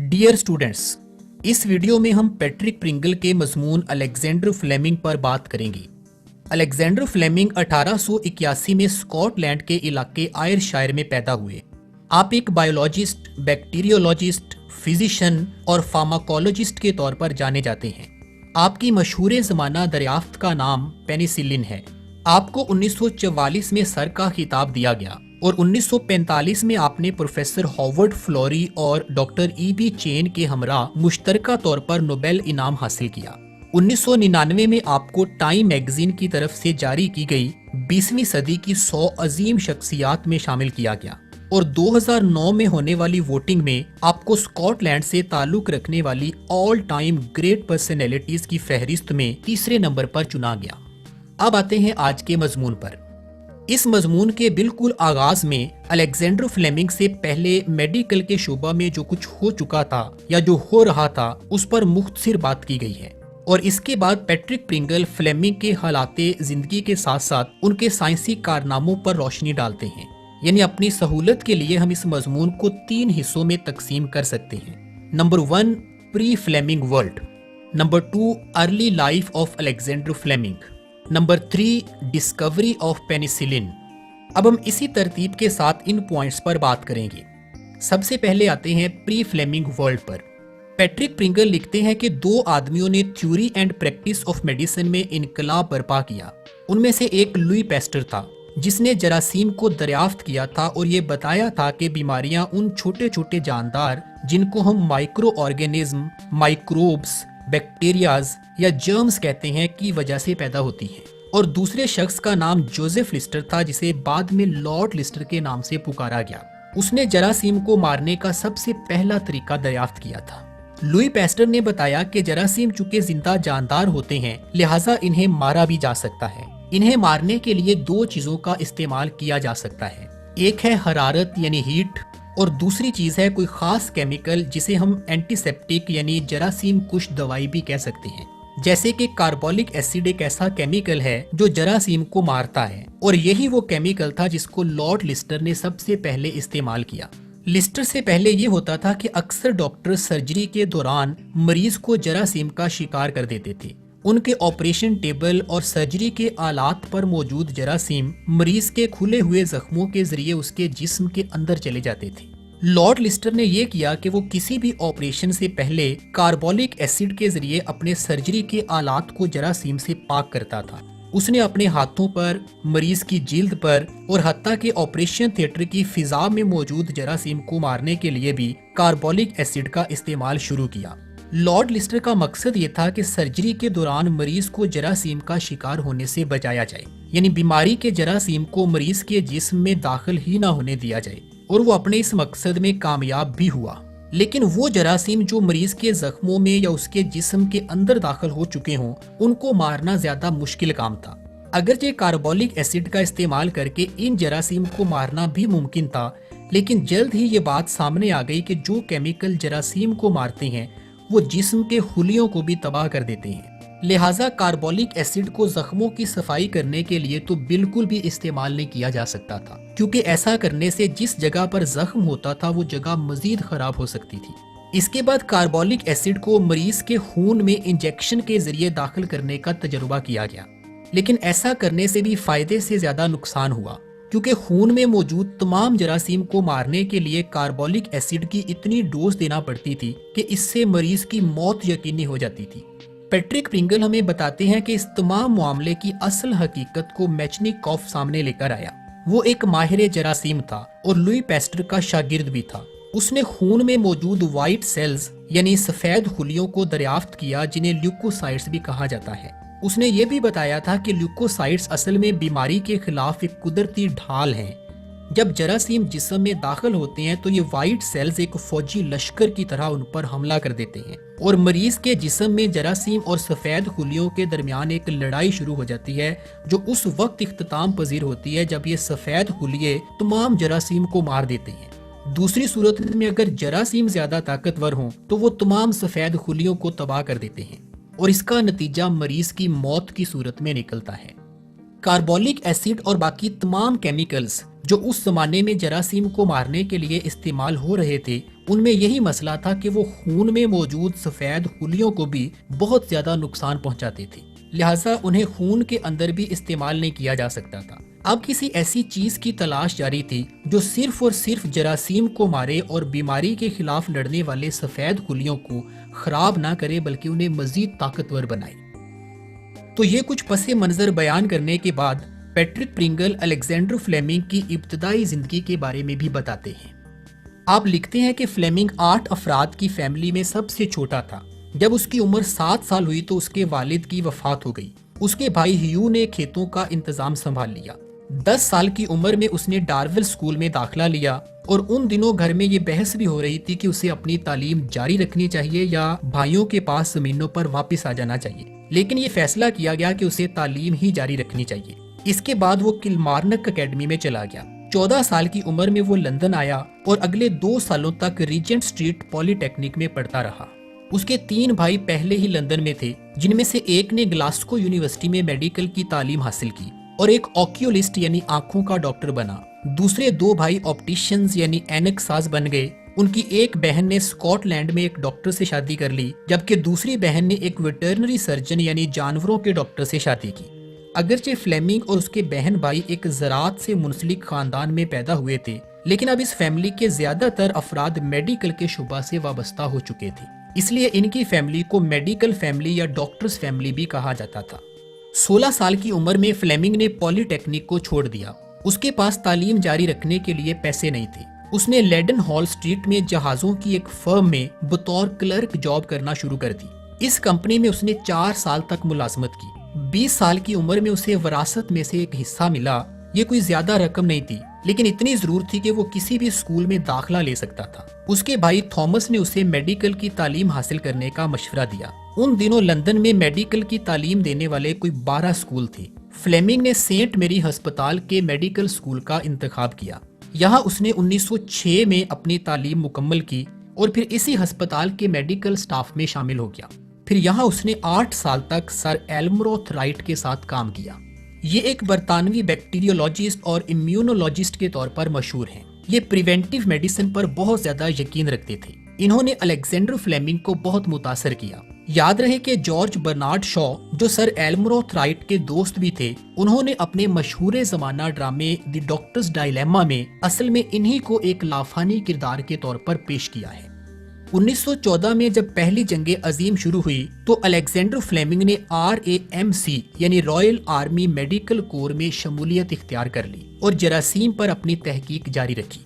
Dear students, इस video में हम पैट्रिक प्रिंगल के मजमून अलेक्जेंडर फ्लेमिंग पर बात करेंगे। अलेक्जेंडर फ्लेमिंग 1881 में स्कॉटलैंड के इलाके आयरशायर में पैदा हुए। आप एक बायोलॉजिस्ट, बैक्टीरियोलॉजिस्ट, फिजिशियन और फार्माकोलॉजिस्ट के तौर पर जाने जाते हैं। आपकी मशहूर ज़माना दरियाफ्त का नाम पेनिसिलिन है। आपको 1944 में सर का खिताब दिया गया और 1945 में आपने प्रोफेसर हॉवर्ड फ्लोरी और डॉक्टर ई.बी. चेन के हमरा मुश्तरका तौर पर नोबेल इनाम हासिल किया। 1999 में आपको टाइम मैगजीन की तरफ से जारी की गई 20वीं सदी की 100 अजीम शख्सियात में शामिल किया गया और 2009 में होने वाली वोटिंग में आपको स्कॉटलैंड से ताल्लुक रखने वाली ऑल टाइम ग्रेट पर्सनैलिटीज की फहरिस्त में तीसरे नंबर पर चुना गया। अब आते हैं आज के मजमून पर। इस मजमून के बिल्कुल आगाज में अलेक्जेंडर फ्लेमिंग से पहले मेडिकल के शोबा में जो कुछ हो चुका था या जो हो रहा था उस पर मुख्तसर बात की गई है और इसके बाद पैट्रिक प्रिंगल फ्लेमिंग के हालाते जिंदगी के साथ साथ उनके साइंसी कारनामों पर रोशनी डालते हैं। यानी अपनी सहूलत के लिए हम इस मजमून को 3 हिस्सों में तकसीम कर सकते हैं। Number 1 pre Fleming world, number 2 early life of Alexander Fleming, number 3 discovery of penicillin. अब हम इसी तरतीब के साथ इन पॉइंट्स पर बात करेंगे। सबसे पहले आते हैं प्री फ्लेमिंग वर्ल्ड पर। पैट्रिक प्रिंगल लिखते हैं कि 2 आदमियों ने theory and practice of medicine में इनकलाब बर्पा किया। उनमें से एक लुई पैस्टर था जिसने जरासीम को दरियाफ्त किया था और ये बताया था कि बीमारियां उन छोटे छोटे जानदार जिनको हम माइक्रो ऑर्गेनिज्म, माइक्रोब्स, बैक्टीरियाज या जर्म्स कहते हैं की वजह से पैदा होती हैं। और दूसरे शख्स का नाम जोसेफ लिस्टर था जिसे बाद में लॉर्ड लिस्टर के नाम से पुकारा गया। उसने जरासीम को मारने का सबसे पहला तरीका दरियाफ्त किया था। लुई पैस्टर ने बताया कि जरासीम चूंकि जिंदा जानदार होते हैं लिहाजा इन्हें मारा भी जा सकता है। इन्हें मारने के लिए 2 चीजों का इस्तेमाल किया जा सकता है। एक है हरारत यानी हीट और दूसरी चीज है कोई खास केमिकल जिसे हम एंटीसेप्टिक यानी जरासीम कुश दवाई भी कह सकते हैं। जैसे कि कार्बोलिक एसिड एक ऐसा केमिकल है जो जरासीम को मारता है और यही वो केमिकल था जिसको लॉर्ड लिस्टर ने सबसे पहले इस्तेमाल किया। लिस्टर से पहले ये होता था कि अक्सर डॉक्टर सर्जरी के दौरान मरीज को जरासीम का शिकार कर देते थे। उनके ऑपरेशन टेबल और सर्जरी के आलात पर मौजूद जरासीम मरीज के खुले हुए जख्मों के जरिए उसके जिस्म के अंदर चले जाते थे। लॉर्ड लिस्टर ने यह किया कि वो किसी भी ऑपरेशन से पहले कार्बोलिक एसिड के जरिए अपने सर्जरी के आलात को जरासीम से पाक करता था। उसने अपने हाथों पर, मरीज की जिल्द पर और हत्ता के ऑपरेशन थिएटर की फिजा में मौजूद जरासीम को मारने के लिए भी कार्बोलिक एसिड का इस्तेमाल शुरू किया। लॉर्ड लिस्टर का मकसद ये था कि सर्जरी के दौरान मरीज को जरासीम का शिकार होने से बचाया जाए, यानी बीमारी के जरासीम को मरीज के जिस्म में दाखिल ही ना होने दिया जाए और वो अपने इस मकसद में कामयाब भी हुआ। लेकिन वो जरासीम जो मरीज के जख्मों में या उसके जिस्म के अंदर दाखिल हो चुके हों उनको मारना ज्यादा मुश्किल काम था। अगरचे कार्बोलिक एसिड का इस्तेमाल करके इन जरासीम को मारना भी मुमकिन था, लेकिन जल्द ही ये बात सामने आ गई कि जो केमिकल जरासीम को मारते हैं वो जिस्म के हुलियों को भी तबाह कर देते हैं। लिहाजा कार्बोलिक एसिड को जख्मों की सफाई करने के लिए तो बिल्कुल भी इस्तेमाल नहीं किया जा सकता था, क्योंकि ऐसा करने से जिस जगह पर जख्म होता था वो जगह मजीद खराब हो सकती थी। इसके बाद कार्बोलिक एसिड को मरीज के खून में इंजेक्शन के जरिए दाखिल करने का तजुर्बा किया गया, लेकिन ऐसा करने से भी फायदे से ज्यादा नुकसान हुआ, क्योंकि खून में मौजूद तमाम जरासीम को मारने के लिए कार्बोलिक एसिड की इतनी डोज देना पड़ती थी कि इससे मरीज की मौत यकीनी हो जाती थी। पैट्रिक प्रिंगल हमें बताते हैं कि इस तमाम मामले की असल हकीकत को मेचनिकॉफ सामने लेकर आया। वो एक माहिर जरासीम था और लुई पैस्टर का शागिर्द भी था। उसने खून में मौजूद व्हाइट सेल्स यानी सफेद खुलियों को दरियाफ्त किया जिन्हें ल्यूकोसाइट्स भी कहा जाता है। उसने ये भी बताया था कि ल्यूकोसाइट्स असल में बीमारी के खिलाफ एक कुदरती ढाल हैं। जब जरासीम जिस्म में दाखिल होते हैं तो ये व्हाइट सेल्स एक फौजी लश्कर की तरह उन पर हमला कर देते हैं और मरीज के जिस्म में जरासीम और सफेद खुलियों के दरमियान एक लड़ाई शुरू हो जाती है जो उस वक्त इख्तिताम पजीर होती है जब ये सफेद खुलिये तमाम जरासीम को मार देते हैं। दूसरी सूरत में अगर जरासीम ज्यादा ताकतवर हों तो वो तमाम सफेद खुलियों को तबाह कर देते हैं और इसका नतीजा मरीज की मौत की सूरत में निकलता है। कार्बोलिक एसिड और बाकी तमाम केमिकल्स जो उस जमाने में जरासीम को मारने के लिए इस्तेमाल हो रहे थे ان میں یہی مسئلہ تھا کہ وہ خون میں موجود سفید خلیوں کو بھی بہت زیادہ نقصان پہنچاتے تھے، لہٰذا انہیں خون کے اندر بھی استعمال نہیں کیا جا سکتا تھا۔ اب کسی ایسی چیز کی تلاش جاری تھی جو صرف اور صرف جراثیم کو مارے اور بیماری کے خلاف لڑنے والے سفید خلیوں کو خراب نہ کرے بلکہ انہیں مزید طاقتور بنائے۔ تو یہ کچھ پس منظر بیان کرنے کے بعد پیٹرک پرنگل الیگزینڈر فلیمنگ کی ابتدائی زندگی کے بارے میں بھی بتاتے ہیں۔ آپ لکھتے ہیں کہ فلیمنگ 8 افراد کی فیملی میں سب سے چھوٹا تھا۔ جب اس کی عمر 7 سال ہوئی تو اس کے والد کی وفات ہو گئی۔ اس کے بھائی ہیو نے کھیتوں کا انتظام سنبھال لیا۔ 10 سال کی عمر میں اس نے ڈارول اسکول میں داخلہ لیا، اور ان دنوں گھر میں یہ بحث بھی ہو رہی تھی کہ اسے اپنی تعلیم جاری رکھنی چاہیے یا بھائیوں کے پاس زمینوں پر واپس آ جانا چاہیے، لیکن یہ فیصلہ کیا گیا کہ اسے تعلیم ہی جاری رکھنی چاہیے۔ اس کے بعد وہ کلمارنک اکیڈمی میں چلا گیا۔ 14 سال کی عمر میں وہ لندن آیا اور اگلے 2 سالوں تک ریجنٹ اسٹریٹ پولی ٹیکنک میں پڑھتا رہا۔ اس کے 3 بھائی پہلے ہی لندن میں تھے، جن میں سے ایک نے گلاسکو یونیورسٹی میں میڈیکل کی تعلیم حاصل کی اور ایک آکیولسٹ یعنی آنکھوں کا ڈاکٹر بنا۔ دوسرے 2 بھائی آپٹیشنز یعنی اینک ساز بن گئے۔ ان کی ایک بہن نے اسکاٹ لینڈ میں ایک ڈاکٹر سے شادی کر لی، جبکہ دوسری بہن نے ایک ویٹرنری سرجن یعنی جانوروں کے ڈاکٹر سے شادی کی۔ اگرچہ فلیمنگ اور اس کے بہن بھائی ایک زراعت سے منسلک خاندان میں پیدا ہوئے تھے، لیکن اب اس فیملی کے زیادہ تر افراد میڈیکل کے شعبہ سے وابستہ ہو چکے تھے، اس لیے ان کی فیملی کو میڈیکل فیملی یا ڈاکٹرز فیملی بھی کہا جاتا تھا۔ 16 سال کی عمر میں فلیمنگ نے پولی ٹیکنک کو چھوڑ دیا۔ اس کے پاس تعلیم جاری رکھنے کے لیے پیسے نہیں تھے۔ اس نے لیڈن ہال اسٹریٹ میں جہازوں کی ایک فرم میں بطور کلرک جاب کرنا شروع کر دی۔ اس کمپنی میں اس نے 4 سال تک ملازمت کی۔ 20 سال کی عمر میں اسے وراثت میں سے ایک حصہ ملا۔ یہ کوئی زیادہ رقم نہیں تھی، لیکن اتنی ضرور تھی کہ وہ کسی بھی اسکول میں داخلہ لے سکتا تھا۔ اس کے بھائی تھامس نے اسے میڈیکل کی تعلیم حاصل کرنے کا مشورہ دیا۔ ان دنوں لندن میں میڈیکل کی تعلیم دینے والے کوئی 12 اسکول تھے۔ فلیمنگ نے سینٹ میری ہسپتال کے میڈیکل اسکول کا انتخاب کیا۔ یہاں اس نے 1906 میں اپنی تعلیم مکمل کی اور پھر اسی ہسپتال کے میڈیکل سٹاف میں شامل ہو گیا۔ پھر یہاں اس نے 8 سال تک سر ایلمروتھ رائٹ کے ساتھ کام کیا۔ یہ ایک برطانوی بیکٹیریولوجسٹ اور امیونولوجسٹ کے طور پر مشہور ہیں۔ یہ پریونٹیو میڈیسن پر بہت زیادہ یقین رکھتے تھے۔ انہوں نے الیگزینڈر فلیمنگ کو بہت متاثر کیا۔ یاد رہے کہ جارج برنارڈ شاء جو سر ایلمروتھ رائٹ کے دوست بھی تھے، انہوں نے اپنے مشہور زمانہ ڈرامے دی ڈاکٹرز ڈائلیما میں اصل میں انہی کو ایک لافانی کردار کے طور پر پیش کیا ہے۔ 1914 میں جب پہلی جنگ عظیم شروع ہوئی تو الیگزینڈر فلیمنگ نے RAMC یعنی رائل آرمی میڈیکل کور میں شمولیت اختیار کر لی اور جراثیم پر اپنی تحقیق جاری رکھی۔